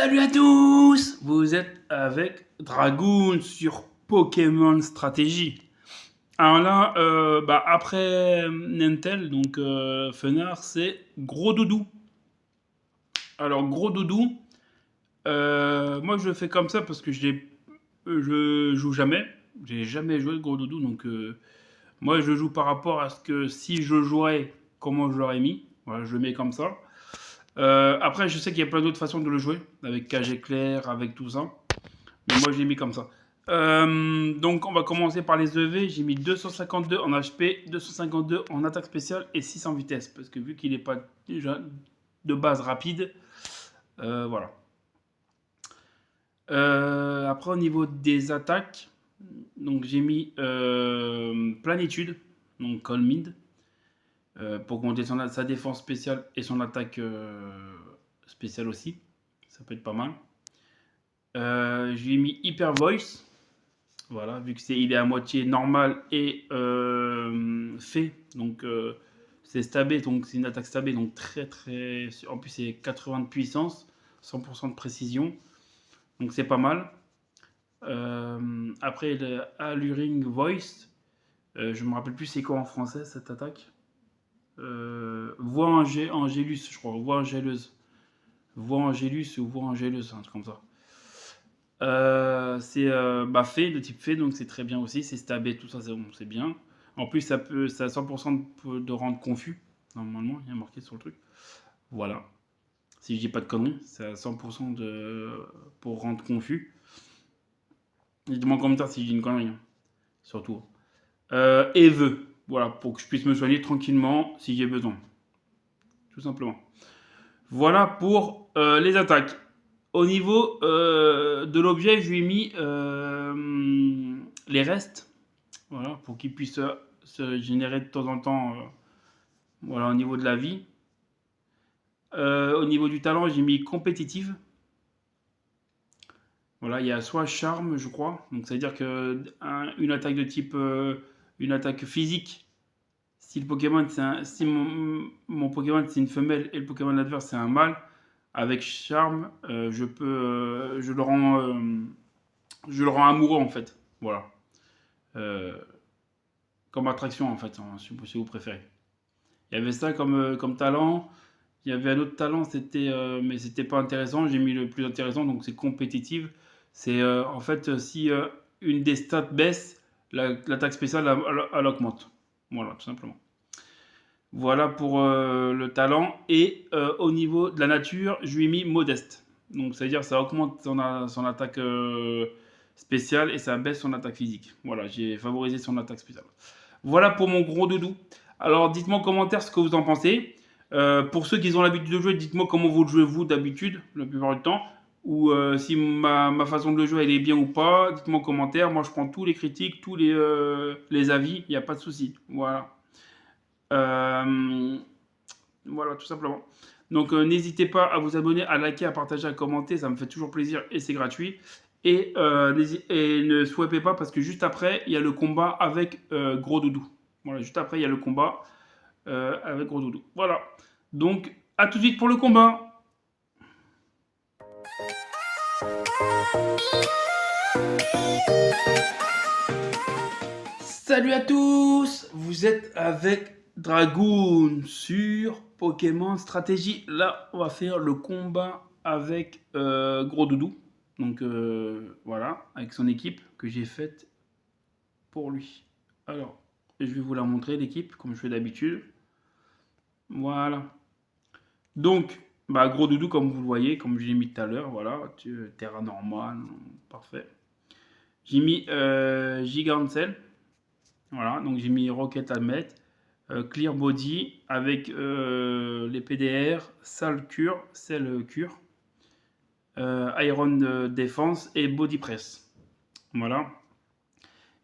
Salut à tous! Vous êtes avec Dragoon sur Pokémon Stratégie. Alors là, après Nintel, donc Fenard, c'est Gros Doudou. Alors Gros Doudou, moi je le fais comme ça parce que je joue jamais. J'ai jamais joué de Gros Doudou, donc moi je joue par rapport à ce que si je jouais, comment je l'aurais mis. Voilà, je le mets comme ça. Après, je sais qu'il y a plein d'autres façons de le jouer, avec cage éclair, avec tout ça. Mais moi, je l'ai mis comme ça. Donc, on va commencer par les EV. J'ai mis 252 en HP, 252 en attaque spéciale et 6 en vitesse. Parce que vu qu'il n'est pas déjà de base rapide, voilà. Après, au niveau des attaques, donc j'ai mis Planitude, donc Calm Mid. Pour compter sa défense spéciale et son attaque spéciale aussi. Ça peut être pas mal. Je lui ai mis Hyper Voice. Voilà, vu que il est à moitié normal et fait. Donc c'est stabé, donc c'est une attaque stabée, donc très. En plus c'est 80 de puissance, 100% de précision. Donc c'est pas mal. Après le Alluring Voice. Je me rappelle plus c'est quoi en français cette attaque. Voix Angélus, je crois. Voix Angéleuse. Voix Angélus ou Voix Angéleuse, un truc comme ça. C'est fée, de type fée, donc c'est très bien aussi. C'est stabé, tout ça, c'est bon, c'est bien. En plus, ça a 100% de rendre confus. Normalement, il y a marqué sur le truc. Voilà. Si je dis pas de conneries, c'est à 100% pour rendre confus. Dites-moi en commentaire si je dis une connerie. Hein. Surtout. Et vœux. Voilà, pour que je puisse me soigner tranquillement si j'ai besoin. Tout simplement. Voilà pour les attaques. Au niveau de l'objet, je lui ai mis les restes. Voilà, pour qu'il puisse se générer de temps en temps voilà, au niveau de la vie. Au niveau du talent, j'ai mis compétitive. Voilà, il y a soit charme, je crois. Donc, ça veut dire qu'une attaque de type. Une attaque physique. Si le Pokémon, si mon Pokémon c'est une femelle et le Pokémon adverse c'est un mâle, avec charme, je le rends amoureux en fait. Voilà. Comme attraction en fait, hein, si vous préférez. Il y avait ça comme talent. Il y avait un autre talent, mais c'était pas intéressant. J'ai mis le plus intéressant, donc c'est compétitive. C'est en fait si une des stats baisse, l'attaque spéciale elle augmente. Voilà, tout simplement. Voilà pour le talent. Et au niveau de la nature, je lui ai mis modeste. Donc ça veut dire que ça augmente son attaque spéciale et ça baisse son attaque physique. Voilà, j'ai favorisé son attaque spéciale. Voilà pour mon gros doudou. Alors dites-moi en commentaire ce que vous en pensez. Pour ceux qui ont l'habitude de jouer, dites-moi comment vous le jouez vous d'habitude, la plupart du temps. Ou si ma façon de le jouer elle est bien ou pas. Dites-moi en commentaire. Moi je prends tous les critiques, tous les avis. Il n'y a pas de souci. Voilà. Voilà, tout simplement. Donc n'hésitez pas à vous abonner, à liker, à partager, à commenter. Ça me fait toujours plaisir et c'est gratuit. Et ne swappez pas parce que juste après, il y a le combat avec Gros Doudou. Voilà, juste après, il y a le combat avec Gros Doudou. Voilà. Donc, à tout de suite pour le combat. Salut à tous! Vous êtes avec Dragoon sur Pokémon Stratégie. Là, on va faire le combat avec Gros Doudou. Donc voilà, avec son équipe que j'ai faite pour lui. Alors, je vais vous la montrer, l'équipe, comme je fais d'habitude. Voilà. Donc, Gros Doudou, comme vous le voyez, comme je l'ai mis tout à l'heure, voilà, terrain normal, parfait. J'ai mis Gigancel. Voilà, donc j'ai mis Rocket Helmet, Clear Body avec les PDR, Cell Cure, Iron Défense et Body Press. Voilà.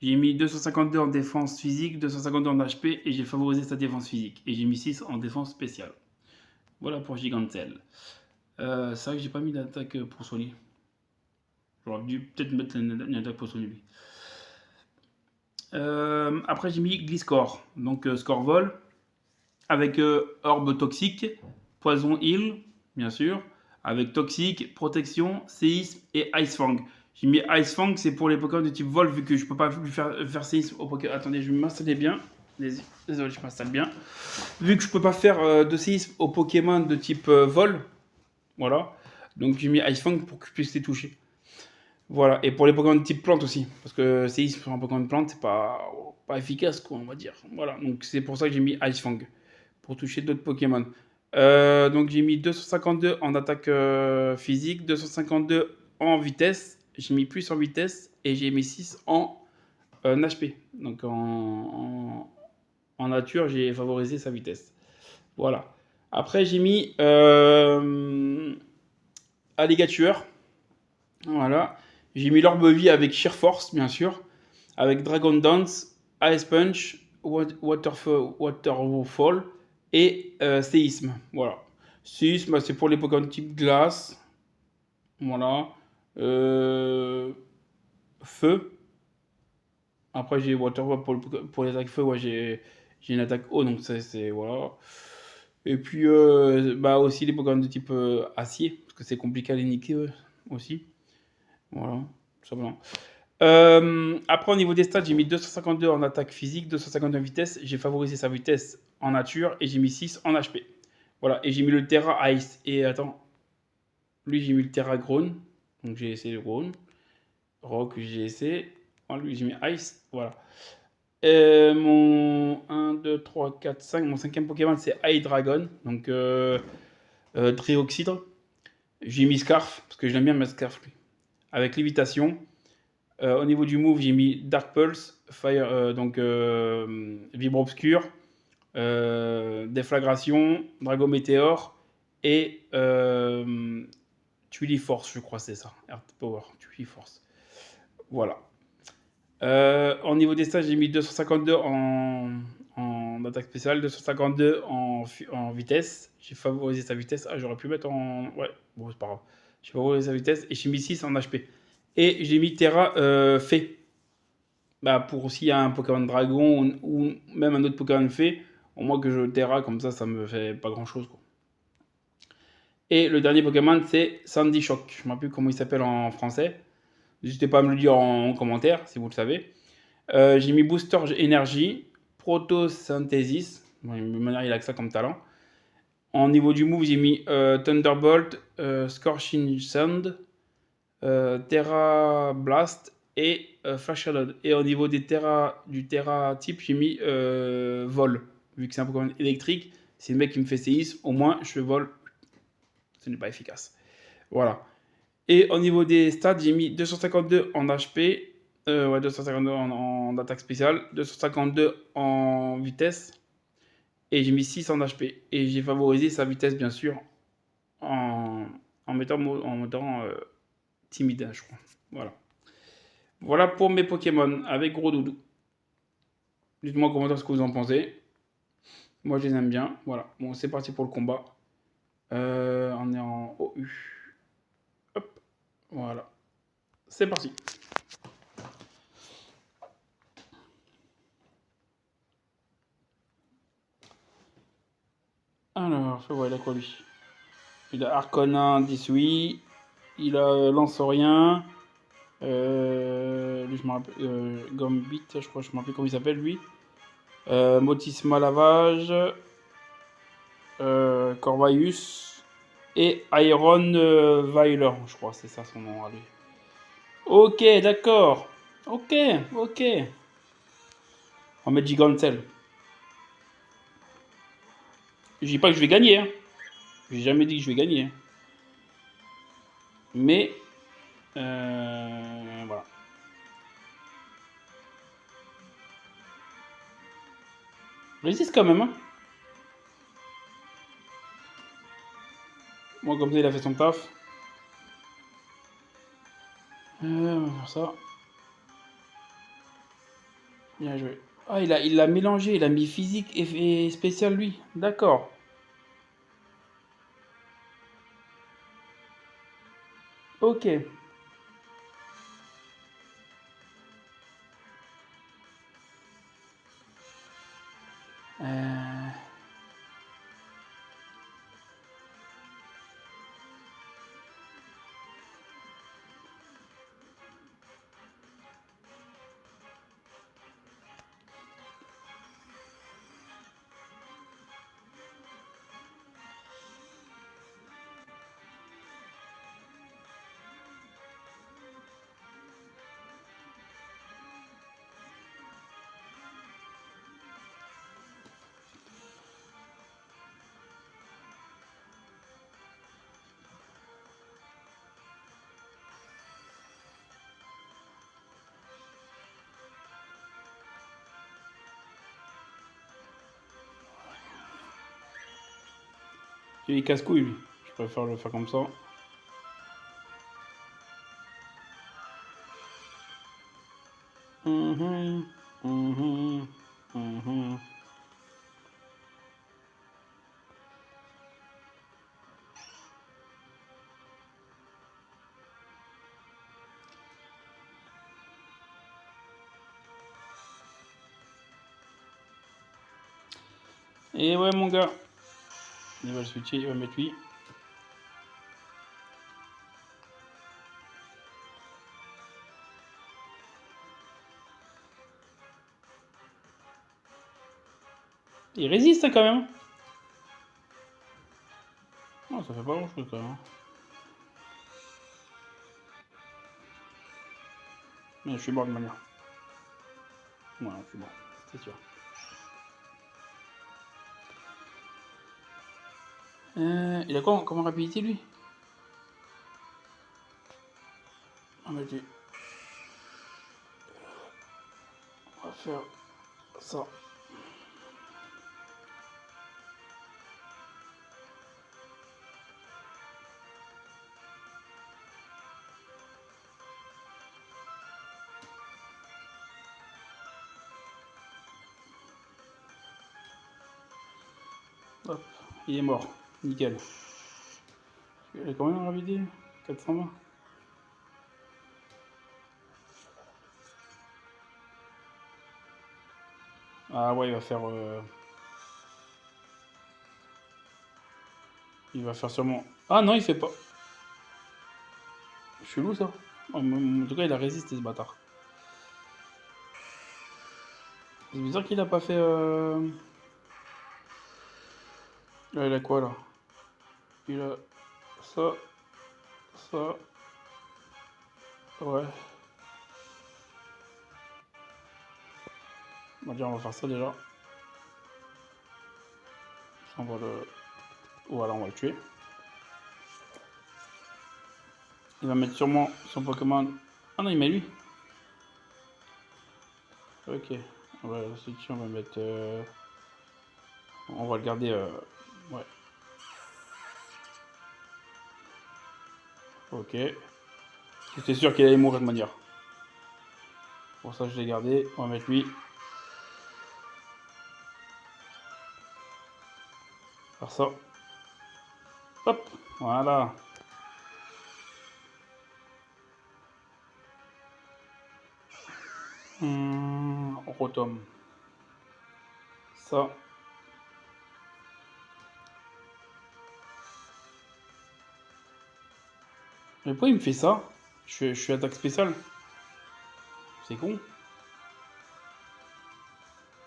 J'ai mis 252 en défense physique, 252 en HP et j'ai favorisé sa défense physique. Et j'ai mis 6 en défense spéciale. Voilà pour Gigantel. C'est vrai que j'ai pas mis d'attaque pour Sony. J'aurais dû peut-être mettre une attaque pour Sony lui. Après j'ai mis Gliscor, donc score vol, avec orbe toxique, poison heal, bien sûr, avec Toxique, Protection, Séisme et Ice Fang. J'ai mis Ice Fang, c'est pour les Pokémon de type Vol, vu que je peux pas lui faire Séisme au Pokémon. Attendez, je vais m'installer bien. Désolé, je m'installe bien. Vu que je peux pas faire de séisme au Pokémon de type Vol, voilà. Donc j'ai mis Ice Fang pour que je puisse les toucher. Voilà, et pour les Pokémon de type plante aussi, parce que séisme sur un Pokémon de plante, c'est pas efficace, quoi, on va dire. Voilà, donc c'est pour ça que j'ai mis Ice Fang, pour toucher d'autres Pokémon. Donc j'ai mis 252 en attaque physique, 252 en vitesse, j'ai mis plus en vitesse, et j'ai mis 6 en HP. Donc en nature, j'ai favorisé sa vitesse. Voilà. Après, j'ai mis Alligator. Voilà. J'ai mis l'Orbe-Vie avec Sheer Force, bien sûr. Avec Dragon Dance, Ice Punch, Waterfall et Séisme. Voilà. Séisme, c'est pour les Pokémon type glace. Voilà. Feu. Après, j'ai Waterfall pour les attaques feu. Ouais, j'ai une attaque eau, donc c'est. Voilà. Et puis, bah aussi les Pokémon de type acier, parce que c'est compliqué à les niquer aussi. Voilà, tout simplement. Après, au niveau des stats, j'ai mis 252 en attaque physique, 252 en vitesse. J'ai favorisé sa vitesse en nature et j'ai mis 6 en HP. Voilà, et j'ai mis le Terra Ice. Et attends, lui, j'ai mis le Terra Grown. Donc, j'ai essayé le Grown. Rock, j'ai essayé. En lui, j'ai mis Ice. Voilà. Mon 1, 2, 3, 4, 5. Mon cinquième Pokémon, c'est Hydreigon. Donc, Trioxydre. J'ai mis Scarf, parce que je l'aime bien mettre Scarf, lui. Avec Lévitation. Au niveau du move, j'ai mis Dark Pulse, Fire, donc Vibre Obscur, Déflagration, Dragon Météore et Tuili Force, je crois c'est ça. Earth Power, Tuili Force. Voilà. Au niveau des stats, j'ai mis 252 en attaque spéciale, 252 en vitesse. J'ai favorisé sa vitesse. Ah, j'aurais pu mettre en. Ouais, bon, c'est pas grave. J'ai favorisé sa vitesse et j'ai mis 6 en HP. Et j'ai mis Terra Fée. Bah, pour s'il y a un Pokémon Dragon ou même un autre Pokémon Fée, au moins que je Terra, comme ça me fait pas grand chose, quoi. Et le dernier Pokémon, c'est Sandy Shock. Je ne me rappelle plus comment il s'appelle en français. N'hésitez pas à me le dire en commentaire si vous le savez. J'ai mis Booster Énergie, Protosynthesis. Bon, de manière, il a que ça comme talent. En niveau du move, j'ai mis Thunderbolt, Scorching Sand, Terra Blast et Flash Shadow. Et au niveau du Terra type, j'ai mis Vol. Vu que c'est un Pokémon électrique, si le mec qui me fait séisme, au moins je vole. Ce n'est pas efficace. Voilà. Et au niveau des stats, j'ai mis 252 en HP, ouais, 252 en attaque spéciale, 252 en vitesse, et j'ai mis 6 en HP. Et j'ai favorisé sa vitesse, bien sûr, en mettant timide, je crois. Voilà. Voilà pour mes Pokémon avec Gros Doudou. Dites-moi en commentaire ce que vous en pensez. Moi, je les aime bien. Voilà. Bon, c'est parti pour le combat. On est en OU. Hop. Voilà. C'est parti. Alors, je vois, il a quoi lui? Il a Arconin 18. Il a Lanceorien. Lui, je me rappelle. Gambit, je crois, je me rappelle comment il s'appelle lui. Motisma Lavage. Corvaius. Et Iron Weiler, je crois, c'est ça son nom à lui. Ok, d'accord. Ok, ok. On va mettre Gigancel. Je dis pas que je vais gagner, hein. J'ai jamais dit que je vais gagner, hein. Mais, voilà. Résiste quand même, hein. Moi, comme ça, il a fait son taf. On va faire ça. Bien joué. Ah, il l'a mélangé, il a mis physique et spécial lui. D'accord. Ok. Euh, Il est casse-couille, lui. Je préfère le faire comme ça. Mhm, mhm, mhm. Et ouais, mon gars. Il va le switcher, il va mettre lui. Il résiste hein, quand même. Non, ça fait pas grand chose quand même. Mais je suis mort de manière. Ouais, je suis mort, c'est sûr. Il a quoi comme rapidité lui? Ah, mais on va faire ça. Hop, il est mort. Nickel. Il a combien en rapidité? 420. Ah ouais, il va faire. Il va faire sûrement. Ah non, il fait pas. Chelou ça. En tout cas, il a résisté ce bâtard. C'est bizarre qu'il a pas fait. Là, il a quoi là? Il a ça, ça. Ouais. On va dire, on va faire ça déjà. On va le. Voilà, on va le tuer. Il va mettre sûrement son Pokémon. Ah non, il met lui. Ok. On va, on va mettre. On va le garder. Ouais. Ok. J'étais sûr qu'il allait mourir de manière. Pour ça, je l'ai gardé. On va mettre lui. Faire ça. Hop. Voilà. Rotom. Ça. Mais pourquoi il me fait ça? Je suis attaque spéciale. C'est con.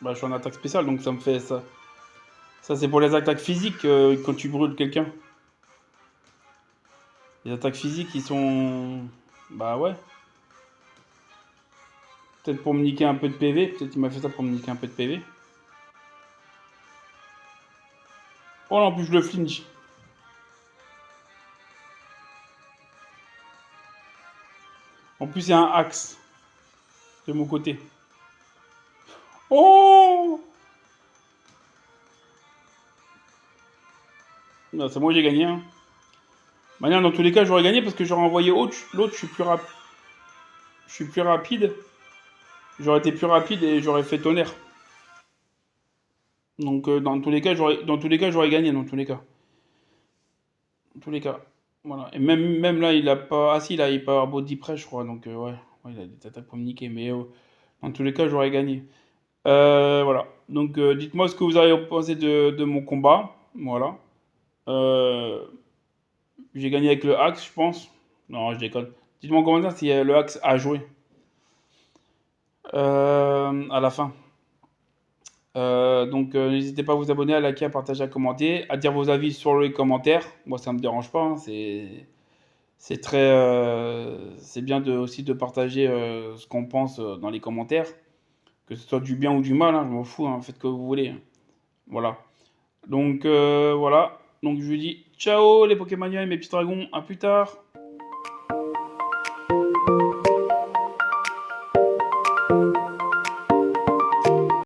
Bah, je suis en attaque spéciale, donc ça me fait ça. Ça, c'est pour les attaques physiques quand tu brûles quelqu'un. Les attaques physiques, ils sont. Bah ouais. Peut-être pour me niquer un peu de PV. Peut-être qu'il m'a fait ça pour me niquer un peu de PV. Oh là, en plus, je le flinch. En plus, il y a un axe de mon côté. Oh non, c'est moi j'ai gagné. Hein. Manière, dans tous les cas, j'aurais gagné parce que j'aurais envoyé l'autre. L'autre, je suis plus rapide. J'aurais été plus rapide et j'aurais fait tonnerre. Donc, dans tous les cas, j'aurais gagné. Dans tous les cas. Dans tous les cas. Voilà. Et même là, il a pas. Ah si, là, il peut avoir body press, je crois. Donc, ouais. Ouais, il a des attaques pour me niquer. Mais dans tous les cas, j'aurais gagné. Voilà. Donc, dites-moi ce que vous avez pensé de mon combat. Voilà. Euh, j'ai gagné avec le axe, je pense. Non, je déconne. Dites-moi en commentaire si le axe a joué à la fin. Donc, n'hésitez pas à vous abonner, à liker, à partager, à commenter, à dire vos avis sur les commentaires. Moi, ça me dérange pas. Hein, c'est très, c'est bien aussi de partager ce qu'on pense dans les commentaires, que ce soit du bien ou du mal. Hein, je m'en fous. Hein, faites ce que vous voulez. Hein. Voilà. Donc voilà. Donc je vous dis ciao les Pokémoniens et mes petits dragons. À plus tard.